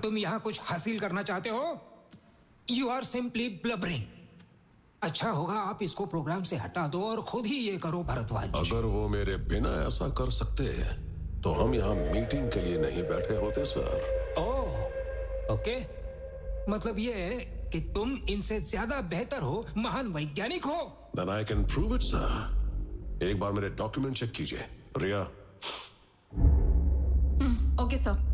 तुम यहाँ कुछ हासिल करना चाहते हो? You are simply blubbering. अच्छा होगा आप इसको प्रोग्राम से हटा दो और खुद ही ये करो भरद्वाज। अगर वो मेरे बिना ऐसा कर सकते तो हम यहाँ मीटिंग के लिए नहीं बैठे होते सर। ओह, ओके। मतलब ये है कि तुम इनसे ज्यादा बेहतर हो, महान वैज्ञानिक हो। Then I can prove it, sir. एक बार मेरे डॉक्यूमेंट चेक कीजिए। रिया। Okay sir.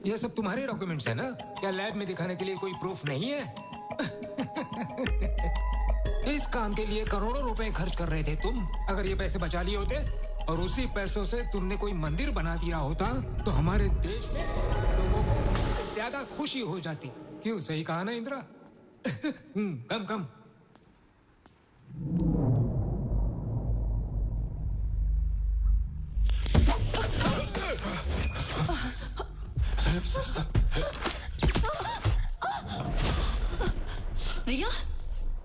ये सब तुम्हारे डॉक्यूमेंट्स है ना? क्या लैब में दिखाने के लिए कोई प्रूफ नहीं है? इस काम के लिए करोड़ों रुपए खर्च कर रहे थे तुम। अगर ये पैसे बचा लिए होते और उसी पैसों से तुमने कोई मंदिर बना दिया होता तो हमारे देश में लोगों को इससे ज्यादा खुशी हो जाती। क्यों, सही कहा ना इंदिरा? कम कम। Sir.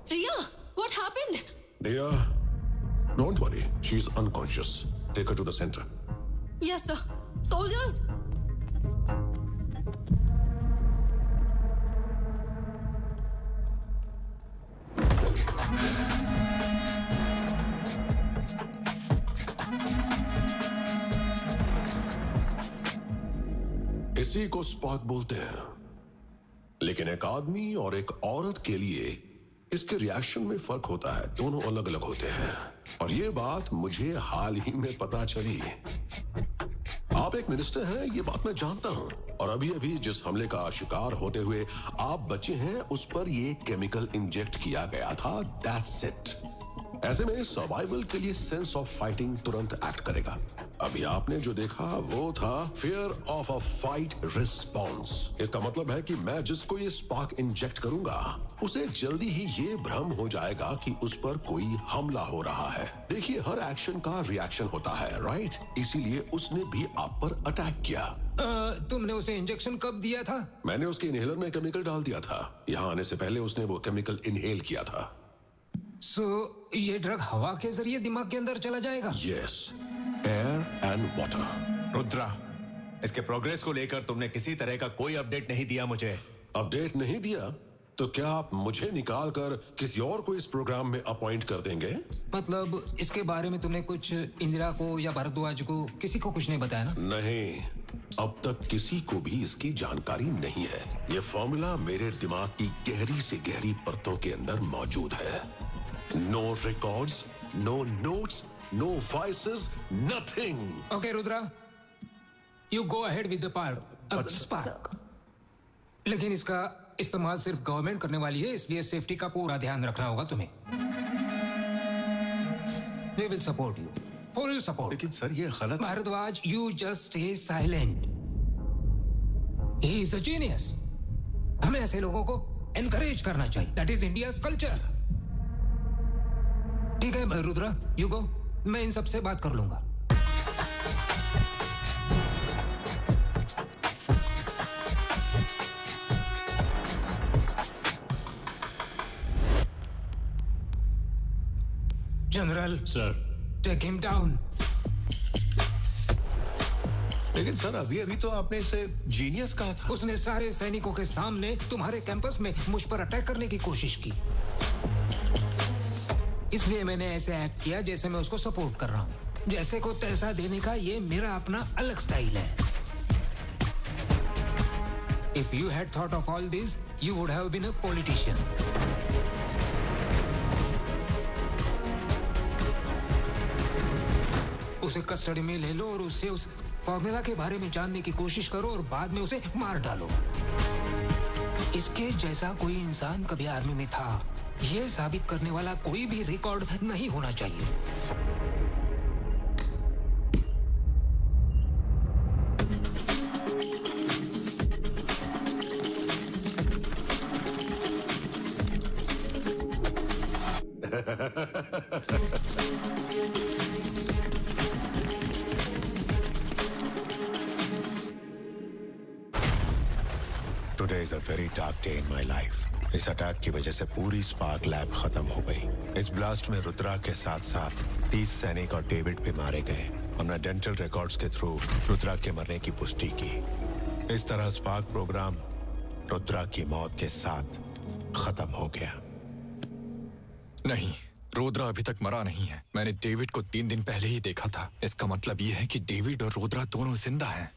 Riya, what happened? Riya, don't worry. She's unconscious. Take her to the center. Yes, sir. Soldiers! इसी को स्पार्क बोलते हैं, लेकिन एक आदमी और एक औरत के लिए इसके रिएक्शन में फर्क होता है। दोनों अलग अलग होते हैं और ये बात मुझे हाल ही में पता चली। आप एक मिनिस्टर हैं, ये बात मैं जानता हूं। और अभी अभी जिस हमले का शिकार होते हुए आप बचे हैं, उस पर ये केमिकल इंजेक्ट किया गया था। That's it. ऐसे में सर्वाइवल के लिए सेंस ऑफ फाइटिंग तुरंत एक्ट करेगा। अभी आपने जो देखा वो था fear of a fight response. इसका मतलब है कि मैं जिसको ये स्पार्क इंजेक्ट करूंगा उसे जल्दी ही ये भ्रम हो जाएगा कि उस पर कोई हमला हो रहा है। देखिए, हर एक्शन का रिएक्शन होता है, राइट? इसीलिए उसने भी आप पर अटैक किया। तुमने उसे इंजेक्शन कब दिया था? मैंने उसके इनहेलर में केमिकल डाल दिया था। यहाँ आने से पहले उसने वो केमिकल इनहेल किया था। ये ड्रग हवा के जरिए दिमाग के अंदर चला जाएगा? Yes, air and water. Rudra, इसके प्रोग्रेस को लेकर तुमने किसी तरह का कोई अपडेट नहीं दिया मुझे। अपडेट नहीं दिया तो क्या आप मुझे निकाल कर किसी और को इस प्रोग्राम में अपॉइंट कर देंगे? मतलब इसके बारे में तुमने कुछ इंदिरा को या भारद्वाज को, किसी को कुछ नहीं बताया ना? नहीं, अब तक किसी को भी इसकी जानकारी नहीं है। ये फॉर्मूला मेरे दिमाग की गहरी से गहरी परतों के अंदर मौजूद है। No records, no notes, no voices, nothing. Okay, Rudra, you go ahead with the spark. लेकिन इसका इस्तेमाल सिर्फ गवर्नमेंट करने वाली है, इसलिए सेफ्टी का पूरा ध्यान रखना होगा तुम्हें। We will support you, full support. लेकिन सर ये गलत। Bhardwaj, you just stay silent. He is a genius. हमें ऐसे लोगों को encourage करना चाहिए. That is India's culture. ठीक है रुद्रा, यू गो। मैं इन सबसे बात कर लूंगा। General sir, take him down. लेकिन सर अभी अभी तो आपने इसे जीनियस कहा था। उसने सारे सैनिकों के सामने तुम्हारे कैंपस में मुझ पर अटैक करने की कोशिश की, इसलिए मैंने ऐसे एक्ट किया जैसे मैं उसको सपोर्ट कर रहा हूं। जैसे को तैसा देने का ये मेरा अपना अलग स्टाइल है। If you had thought of all this, you would have been a politician. उसे कस्टडी में ले लो और उससे उस फॉर्मूला के बारे में जानने की कोशिश करो और बाद में उसे मार डालो। इसके जैसा कोई इंसान कभी आर्मी में था, ये साबित करने वाला कोई भी रिकॉर्ड नहीं होना चाहिए। Today is a very dark day in my life. इस अटैक की वजह से पूरी स्पार्क लैब खत्म हो गई। इस ब्लास्ट में रुद्रा के साथ साथ 30 सैनिक और डेविड भी मारे गए। हमने डेंटल रिकॉर्ड्स के थ्रू रुद्रा के मरने की पुष्टि की। इस तरह स्पार्क प्रोग्राम रुद्रा की मौत के साथ खत्म हो गया। नहीं, रुद्रा अभी तक मरा नहीं है। मैंने डेविड को 3 दिन पहले ही देखा था। इसका मतलब ये है कि डेविड और रुद्रा दोनों जिंदा हैं।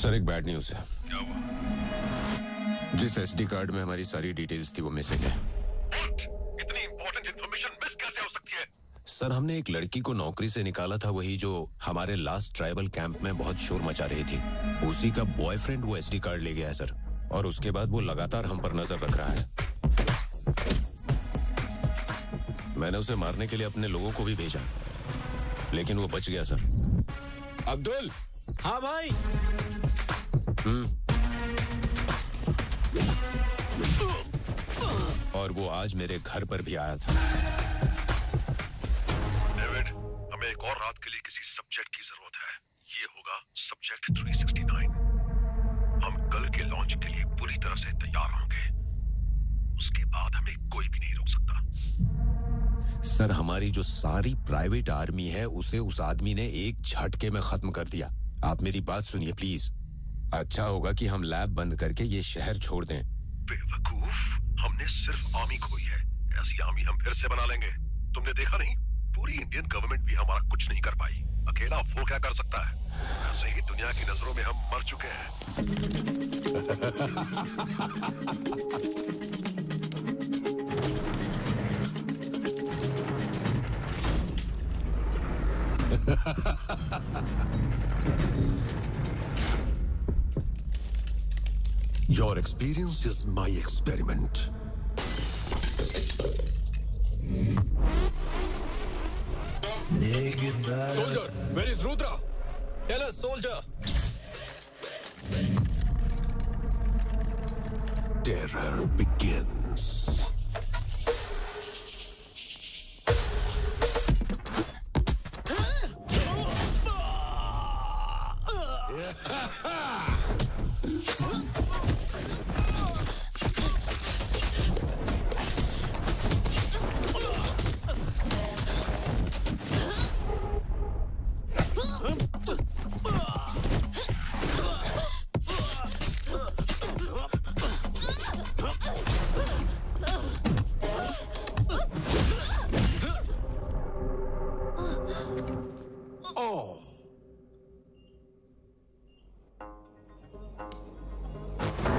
सर, एक बैड न्यूज है। जिस एसडी कार्ड में हमारी सारी डिटेल्स थी वो मिसिंग है। इतनी इंपॉर्टेंट इंफॉर्मेशन मिस कैसे हो सकती है? सर, हमने एक लड़की को नौकरी से निकाला था, वही जो हमारे लास्ट ट्राइबल कैंप में बहुत शोर मचा रही थी। उसी का बॉयफ्रेंड वो एसडी कार्ड ले गया है सर, और उसके बाद वो लगातार हम पर नजर रख रहा है। मैंने उसे मारने के लिए अपने लोगों को भी भेजा, लेकिन वो बच गया सर। अब्दुल। हाँ भाई। और वो आज मेरे घर पर भी आया था। डेविड, हमें एक और रात के लिए किसी सब्जेक्ट की जरूरत है। ये होगा सब्जेक्ट 369। हम कल के लॉन्च के लिए पूरी तरह से तैयार होंगे। उसके बाद हमें कोई भी नहीं रोक सकता। सर, हमारी जो सारी प्राइवेट आर्मी है उसे उस आदमी ने एक झटके में खत्म कर दिया। आप मेरी बात सुनिए प्लीज। अच्छा होगा कि हम लैब बंद करके ये शहर छोड़ दें। बेवकूफ, हमने सिर्फ आर्मी खोई है। ऐसी आर्मी हम फिर से बना लेंगे। तुमने देखा नहीं, पूरी इंडियन गवर्नमेंट भी हमारा कुछ नहीं कर पाई। अकेला वो क्या कर सकता है? ऐसे ही दुनिया की नजरों में हम मर चुके हैं। Your experience is my experiment. Soldier, where is Rudra? Tell us, soldier. Terror begins.